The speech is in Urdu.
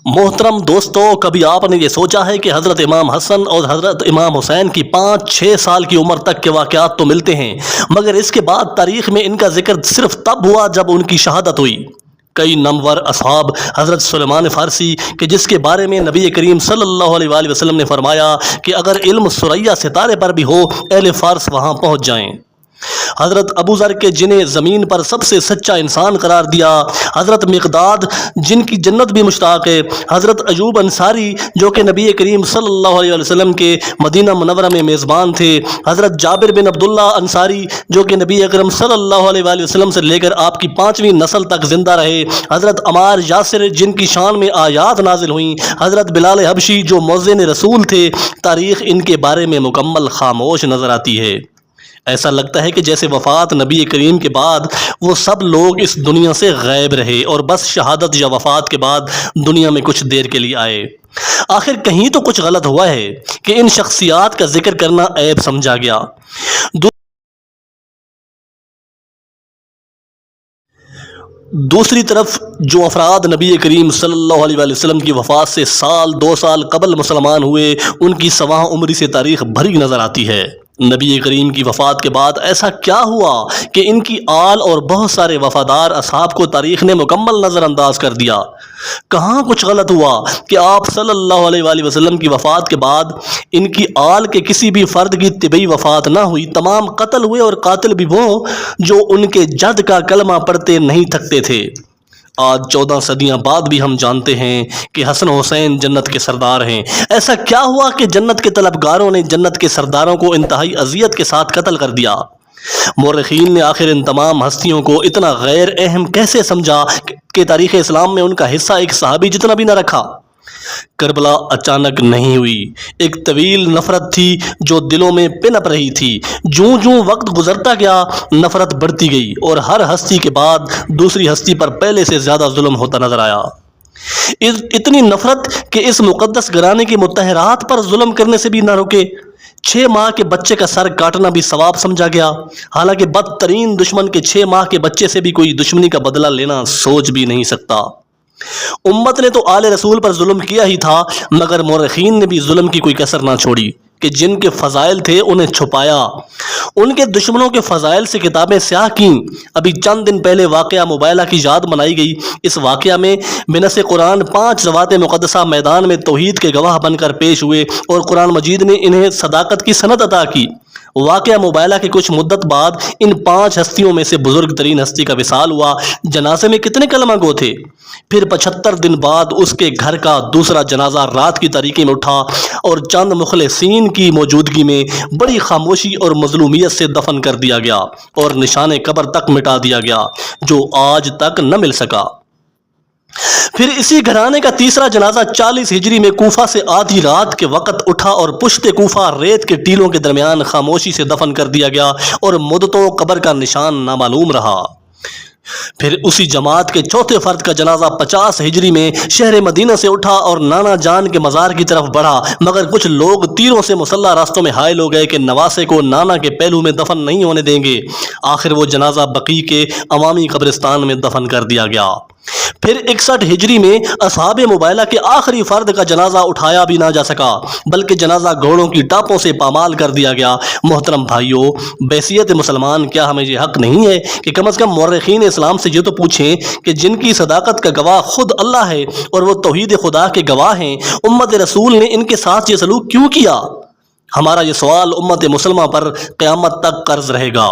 محترم دوستو، کبھی آپ نے یہ سوچا ہے کہ حضرت امام حسن اور حضرت امام حسین کی 5-6 سال کی عمر تک کے واقعات تو ملتے ہیں، مگر اس کے بعد تاریخ میں ان کا ذکر صرف تب ہوا جب ان کی شہادت ہوئی۔ کئی نامور اصحاب حضرت سلیمان فارسی کہ جس کے بارے میں نبی کریم صلی اللہ علیہ وآلہ وسلم نے فرمایا کہ اگر علم ثریا ستارے پر بھی ہو، اہل فارس وہاں پہنچ جائیں۔ حضرت ابو ذر کے جنہیں زمین پر سب سے سچا انسان قرار دیا، حضرت مقداد جن کی جنت بھی مشتاق ہے، حضرت ایوب انصاری جو کہ نبی کریم صلی اللہ علیہ وسلم کے مدینہ منورہ میں میزبان تھے، حضرت جابر بن عبداللہ انصاری جو کہ نبی اکرم صلی اللہ علیہ وآلہ وسلم سے لے کر آپ کی 5ویں نسل تک زندہ رہے، حضرت عمار یاسر جن کی شان میں آیات نازل ہوئیں، حضرت بلال حبشی جو مؤذن رسول تھے۔ تاریخ ان کے بارے میں مکمل خاموش نظر آتی ہے۔ ایسا لگتا ہے کہ جیسے وفات نبی کریم کے بعد وہ سب لوگ اس دنیا سے غائب رہے اور بس شہادت یا وفات کے بعد دنیا میں کچھ دیر کے لیے آئے۔ آخر کہیں تو کچھ غلط ہوا ہے کہ ان شخصیات کا ذکر کرنا عیب سمجھا گیا۔ دوسری طرف جو افراد نبی کریم صلی اللہ علیہ وآلہ وسلم کی وفات سے 1-2 سال قبل مسلمان ہوئے، ان کی سواں عمری سے تاریخ بھری نظر آتی ہے۔ نبی کریم کی وفات کے بعد ایسا کیا ہوا کہ ان کی آل اور بہت سارے وفادار اصحاب کو تاریخ نے مکمل نظر انداز کر دیا؟ کہاں کچھ غلط ہوا کہ آپ صلی اللہ علیہ وآلہ وسلم کی وفات کے بعد ان کی آل کے کسی بھی فرد کی طبعی وفات نہ ہوئی؟ تمام قتل ہوئے اور قاتل بھی وہ جو ان کے جد کا کلمہ پڑھتے نہیں تھکتے تھے۔ آج 14 صدیاں بعد بھی ہم جانتے ہیں کہ حسن حسین جنت کے سردار ہیں۔ ایسا کیا ہوا کہ جنت کے طلبگاروں نے جنت کے سرداروں کو انتہائی اذیت کے ساتھ قتل کر دیا؟ مورخین نے آخر ان تمام ہستیوں کو اتنا غیر اہم کیسے سمجھا کہ تاریخ اسلام میں ان کا حصہ ایک صحابی جتنا بھی نہ رکھا؟ کربلا اچانک نہیں ہوئی، ایک طویل نفرت تھی جو دلوں میں پنپ رہی تھی۔ جوں جوں وقت گزرتا گیا، نفرت بڑھتی گئی اور ہر ہستی کے بعد دوسری ہستی پر پہلے سے زیادہ ظلم ہوتا نظر آیا۔ اتنی نفرت کہ اس مقدس گھرانے کی مطہرات پر ظلم کرنے سے بھی نہ رکے۔ 6 ماہ کے بچے کا سر کاٹنا بھی ثواب سمجھا گیا، حالانکہ بدترین دشمن کے 6 ماہ کے بچے سے بھی کوئی دشمنی کا بدلہ لینا سوچ بھی نہیں سکتا۔ امت نے تو آل رسول پر ظلم کیا ہی تھا، مگر مورخین نے بھی ظلم کی کوئی کسر نہ چھوڑی کہ جن کے فضائل تھے انہیں چھپایا، ان کے دشمنوں کے فضائل سے کتابیں سیاہ کیں۔ ابھی چند دن پہلے واقعہ مبائلہ کی یاد منائی گئی۔ اس واقعہ میں بنص قرآن 5 ذوات مقدسہ میدان میں توحید کے گواہ بن کر پیش ہوئے اور قرآن مجید نے انہیں صداقت کی سند عطا کی۔ واقعہ مبائلہ کے کچھ مدت بعد ان 5 ہستیوں میں سے بزرگ ترین ہستی کا وصال ہوا۔ جنازے میں کتنے کلمہ گو تھے؟ پھر 75 دن بعد اس کے گھر کا دوسرا جنازہ رات کی تاریکی میں اٹھا اور چند مخلصین کی موجودگی میں بڑی خاموشی اور مظلومیت سے دفن کر دیا گیا اور نشان قبر تک مٹا دیا گیا، جو آج تک نہ مل سکا۔ پھر اسی گھرانے کا تیسرا جنازہ 40 ہجری میں کوفہ سے آدھی رات کے وقت اٹھا اور پشت کوفہ ریت کے ٹیلوں کے درمیان خاموشی سے دفن کر دیا گیا اور مدتوں قبر کا نشان نامعلوم رہا۔ پھر اسی جماعت کے چوتھے فرد کا جنازہ 50 ہجری میں شہر مدینہ سے اٹھا اور نانا جان کے مزار کی طرف بڑھا، مگر کچھ لوگ تیروں سے مسلح راستوں میں حائل ہو گئے کہ نواسے کو نانا کے پہلو میں دفن نہیں ہونے دیں گے۔ آخر وہ جنازہ بقیع کے عوامی قبرستان میں دفن کر دیا گیا۔ پھر 61 ہجری میں اصحاب مبائلہ کے آخری فرد کا جنازہ اٹھایا بھی نہ جا سکا، بلکہ جنازہ گھوڑوں کی ٹاپوں سے پامال کر دیا گیا۔ محترم بھائیوں، بحیثیت مسلمان کیا ہمیں یہ حق نہیں ہے کہ کم از کم مورخین اسلام سے یہ تو پوچھیں کہ جن کی صداقت کا گواہ خود اللہ ہے اور وہ توحید خدا کے گواہ ہیں، امت رسول نے ان کے ساتھ یہ سلوک کیوں کیا؟ ہمارا یہ سوال امت مسلمہ پر قیامت تک قرض رہے گا۔